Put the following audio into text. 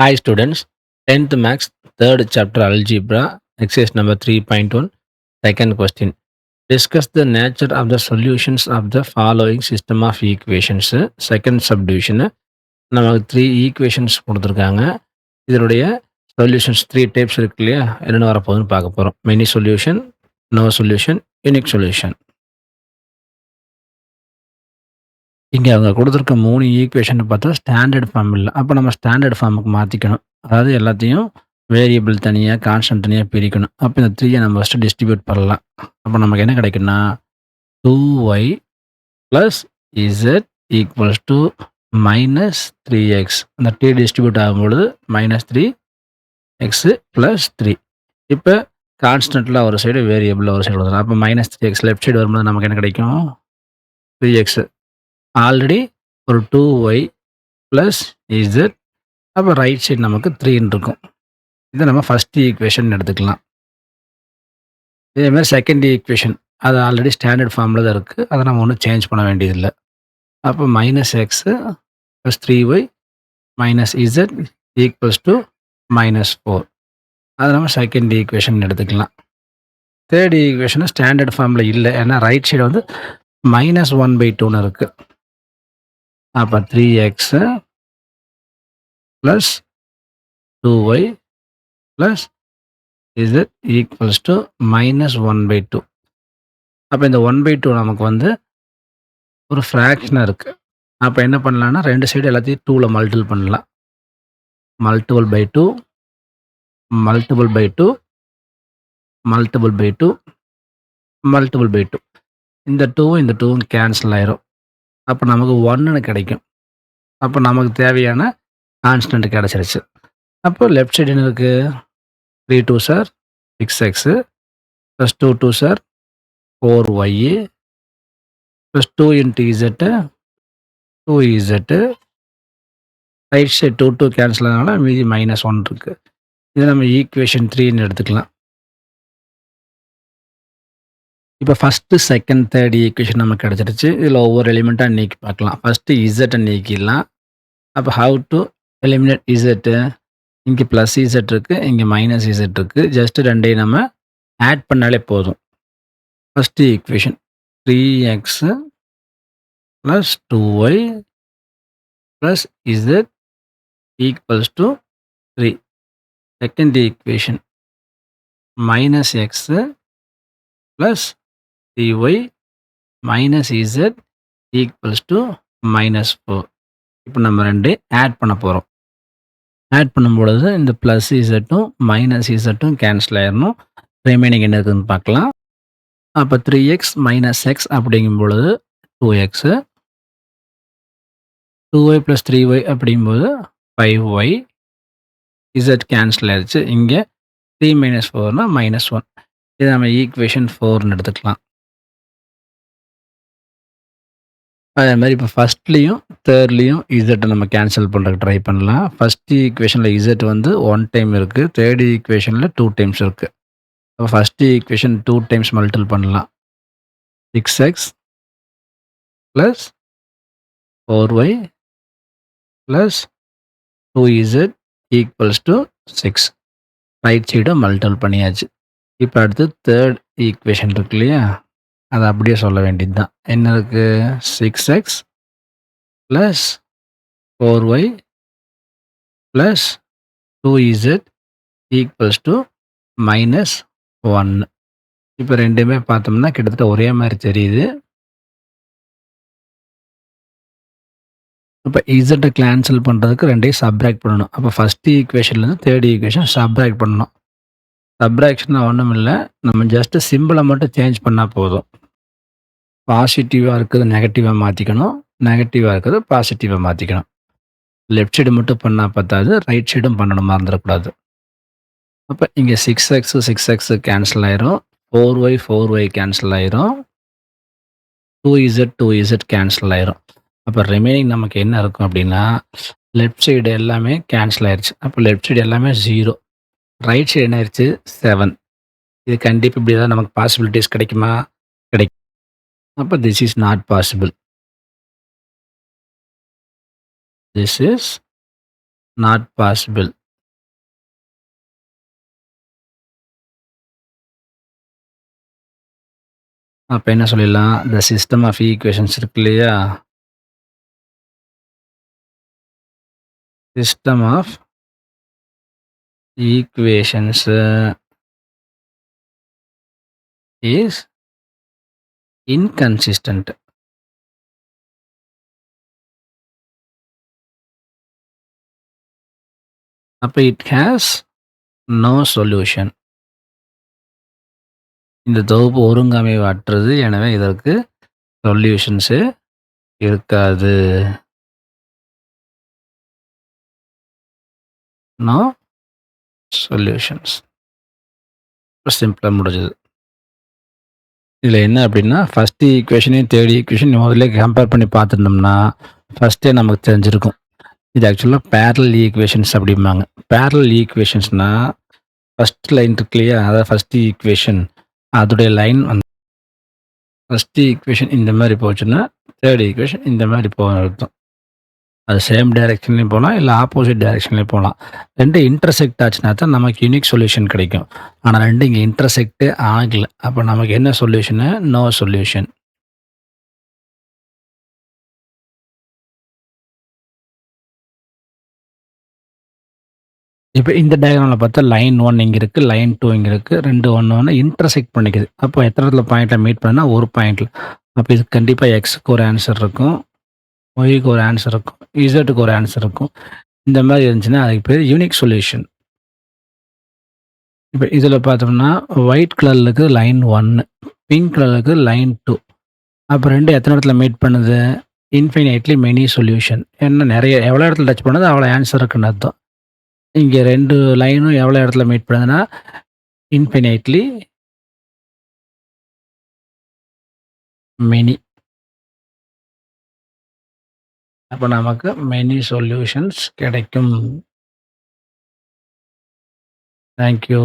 Hi students, 10th Max, 3rd chapter Algebra, exercise number 3.1, second question. Discuss the nature of the solutions of the following system of equations. Second subdivision. நமக்கு 3 equations கொடுத்துருக்காங்க. இதனுடைய solutions 3 types இருக்கு இல்லையா? என்னென்ன வரப்போகுதுன்னு பார்க்க போகிறோம். Many solution, no solution, unique solution. இங்கே அவங்க கொடுத்துருக்க 3 ஈக்குவேஷன் பார்த்தா ஸ்டாண்டர்ட் ஃபார்ம் இல்லை. அப்போ நம்ம ஸ்டாண்டர்ட் ஃபார்முக்கு மாற்றிக்கணும். அதாவது எல்லாத்தையும் வேரியபிள் தனியாக, கான்ஸ்டன்ட் தனியாக பிரிக்கணும். அப்போ இந்த 3யை நம்ம ஃபஸ்ட்டு டிஸ்ட்ரிபியூட் பண்ணலாம். அப்போ நமக்கு என்ன கிடைக்குன்னா 2y plus Z equals to minus 3x. அந்த டி டிஸ்ட்ரிபியூட் ஆகும்பொழுது -3x ப்ளஸ் 3. இப்போ கான்ஸ்டன்ட்டில் ஒரு சைடு, வேரியபிளில் ஒரு சைடு கொடுத்துரும். அப்போ -3x லெஃப்ட் சைடு வரும்போது நமக்கு என்ன கிடைக்கும்? 3x. ஆல்ரெடி ஒரு 2y ப்ளஸ் இசட். அப்போ ரைட் சைடு நமக்கு 3ன்னு இருக்கும். இதை நம்ம ஃபஸ்ட் ஈக்குவேஷன் எடுத்துக்கலாம். இதேமாதிரி செகண்ட் ஈக்குவேஷன் அது ஆல்ரெடி ஸ்டாண்டர்ட் ஃபார்மில் தான் இருக்குது. அதை நம்ம ஒன்றும் சேஞ்ச் பண்ண வேண்டியதில்லை. அப்போ -x plus 3y minus Z equals to -4. அதை நம்ம செகண்ட் ஈக்குவேஷன் எடுத்துக்கலாம். தேர்ட் ஈக்குவேஷன் ஸ்டாண்டர்ட் ஃபார்மில் இல்லை. ஏன்னா ரைட் சைடு வந்து -1/2ன்னு இருக்குது. அப்போ 3x plus 2y plus Z equals to -1/2. அப்போ இந்த 1/2 நமக்கு வந்து ஒரு ஃப்ராக்ஷனாக இருக்குது. அப்போ என்ன பண்ணலான்னா ரெண்டு சைடு எல்லாத்தையும் 2ல் மல்டிபிள் பண்ணலாம். Multiple by 2, multiple by 2, multiple by 2, multiple by 2. இந்த 2வும் இந்த 2வும் கேன்சல் ஆயிரும். அப்போ நமக்கு 1ன்னு கிடைக்கும். அப்போ நமக்கு தேவையான கான்ஸ்டன்ட் கிடச்சிருச்சு. அப்போ லெஃப்ட் சைடு என்ன இருக்குது? 3 2 sir 6x plus 2 2 sir 4y plus 2 into Z 2z. Right side 2 2 cancel ஆனதுனால மீதி -1 இருக்குது. இதை நம்ம ஈக்குவேஷன் 3ன்னு எடுத்துக்கலாம். இப்போ ஃபஸ்ட்டு, செகண்ட், தேர்ட் ஈக்குவேஷன் நமக்கு கிடச்சிருச்சு. இதில் ஒவ்வொரு எலிமெண்ட்டாக நீக்கி பார்க்கலாம். ஃபஸ்ட்டு இசட்டை நீக்கிடலாம். அப்போ ஹவ் டு எலிமினேட் இசட்டு? இங்கே ப்ளஸ் இசட் இருக்குது, இங்கே மைனஸ் இசட் இருக்குது. ஜஸ்ட்டு ரெண்டையும் நம்ம ஆட் பண்ணாலே போதும். First equation 3x plus 2y plus Z equals to 3. Second equation -x plus 3y minus Z equals to -4. இப்போ நம்ம ரெண்டு ஆட் பண்ண போகிறோம். ஆட் பண்ணும்பொழுது இந்த ப்ளஸ் இசட்டும் மைனஸ் இசட்டும் கேன்சல் ஆயிடணும். ரிமைனிங் என்ன இருக்குதுன்னு பார்க்கலாம். அப்போ 3x மைனஸ் x அப்படிங்கும் பொழுது 2x, 2y ப்ளஸ் 3y அப்படிங்கும்போது 5y, இசட் கேன்சல் ஆயிடுச்சு. இங்கே 3 - 4னா -1. இதை நம்ம ஈக்குவேஷன் 4ன்னு எடுத்துக்கலாம். அதே மாதிரி இப்போ ஃபஸ்ட்லேயும் தேர்ட்லேயும் இசட்டை நம்ம கேன்சல் பண்ணுறதுக்கு ட்ரை பண்ணலாம். ஃபஸ்ட் ஈக்குவேஷனில் இசட் வந்து 1 டைம் இருக்குது. தேர்ட் ஈக்குவேஷனில் 2 டைம்ஸ் இருக்குது. அப்போ ஃபஸ்ட் ஈக்குவேஷன் 2 டைம்ஸ் மல்டிபிள் பண்ணலாம். 6x plus 4y plus 2z equals to 6. Right சைடை மல்டிபிள் பண்ணியாச்சு. இப்போ அடுத்து தேர்ட் ஈக்குவேஷன் இருக்கு இல்லையா? அதை அப்படியே சொல்ல வேண்டியது தான். என்ன இருக்குது? 6x plus 4y plus 2z equals to -1. இப்போ ரெண்டுமே பார்த்தோம்னா கிட்டத்தட்ட ஒரே மாதிரி தெரியுது. இப்போ இசட்டை கேன்சல் பண்ணுறதுக்கு ரெண்டையும் சப்ராக்ட் பண்ணணும். அப்போ ஃபஸ்ட் ஈக்குவேஷன்லேருந்து தேர்ட் ஈக்குவேஷன் சப்ராக்ட் பண்ணணும். சப்ராக்ஷன் ஒன்றும் இல்லை, நம்ம ஜஸ்ட்டு சிம்பிளை மட்டும் சேஞ்ச் பண்ணால் போதும். பாசிட்டிவாக இருக்கிறது நெகட்டிவாக மாற்றிக்கணும், நெகட்டிவாக இருக்கிறது பாசிட்டிவாக மாற்றிக்கணும். லெஃப்ட் சைடு மட்டும் பண்ணால் பத்தாது, ரைட் சைடும் பண்ணணும், மறந்துடக்கூடாது. அப்போ இங்கே 6x கேன்சல் ஆயிரும், 4y கேன்சல் ஆயிரும், 2z கேன்சல் ஆயிரும். அப்போ ரிமைனிங் நமக்கு என்ன இருக்கும் அப்படின்னா, லெஃப்ட் சைடு எல்லாமே கேன்சல் ஆயிடுச்சு. அப்போ லெஃப்ட் சைடு எல்லாமே 0. ரைட் சைடு என்ன ஆயிடுச்சு? 7. இது கண்டிப்பாக இப்படி தான் நமக்கு பாசிபிலிட்டிஸ் கிடைக்குமா? கிடைக்கும். அப்போ this is not possible. This is not possible. அப்ப என்ன சொல்லிடலாம்? த சிஸ்டம் ஆஃப் ஈக்குவேஷன்ஸ் இருக்கு இல்லையா? System of equations is inconsistent. அப்ப இட் ஹேஸ் நோ சொல்யூஷன். இந்த தொகுப்பு ஒருங்கமைவற்றது. எனவே இதற்கு சொல்யூஷன்ஸே இருக்காது. No solutions. சிம்பிளா முடிஞ்சது. இதுல என்ன அப்படின்னா, ஃபர்ஸ்ட் ஈக்குவேஷனையும் தேர்ட் ஈக்குவேஷன் முதல்ல கம்பேர் பண்ணி பார்த்துருந்தோம்னா, ஃபர்ஸ்ட்டே நமக்கு தெரிஞ்சிருக்கும். இது ஆக்சுவலா பேரலல் ஈக்குவேஷன்ஸ் அப்படிம்பாங்க. பேரலல் ஈக்குவேஷன்ஸ்னா, ஃபர்ஸ்ட் லைன் இருக்கு இல்லையா? அதாவது ஃபர்ஸ்ட் ஈக்குவேஷன் அதோடைய லைன் ஃபர்ஸ்ட் ஈக்குவேஷன் இந்த மாரி போச்சுன்னா, தேர்ட் ஈக்குவேஷன் இந்த மாரி போகும்னு அர்த்தம். அது சேம் டைரக்ஷன்லயும் போலாம், இல்ல ஆப்போசிட் டைரக்ஷன்லயும் போலாம். 2 இன்டர்செக்ட் ஆச்சுனா தான் நமக்கு யூனிக் சொல்யூஷன் கிடைக்கும். ஆனா 2 இங்க இன்டர்செக்ட்டே ஆகல. அப்ப நமக்கு என்ன சொல்யூஷனு? No solution. இப்ப இந்த டயகிராம்ல பார்த்தா லைன் 1 இங்க இருக்கு, லைன் 2 இங்க இருக்கு. 2 ஒண்ணு ஒண்ணு இன்டர்செக்ட் பண்ணிக்குது. அப்போ எத்தன இடத்துல பாயிண்ட்ல மீட் பண்ணுனா, ஒரு பாயிண்ட்ல. அப்ப இதுக்கு கண்டிப்பா எக்ஸ்‌க்கு ஒரு ஆன்ஸர் இருக்கும், ஒய்‌க்கு ஒரு ஆன்ஸர் இருக்கும், இசட்‌க்கு ஒரு ஆன்ஸர் இருக்கும். இந்த மாரி இருந்துச்சுன்னா, அதுக்கு பேரு யூனிக் சொல்யூஷன். இப்ப இதுல பார்த்தோம்னா, ஒயிட் கலர்ல இருக்குது லைன் 1, பிங்க் கலர்ல இருக்குது லைன் 2. அப்ப 2 எத்தன இடத்துல மீட் பண்ணுது? Infinitely many solution. ஏன்னா நெறைய எவ்வளோ இடத்துல டச் பண்ணுதோ, அவ்வளோ ஆன்ஸர் இருக்குன்னு அர்த்தம். இங்க 2 லைனும் எவ்வளோ இடத்துல மீட் பண்ணுதுன்னா, இன்ஃபினைட்லி மெனி. அப்ப நமக்கு மெனி சொல்யூஷன்ஸ் கிடைக்கும். Thank you.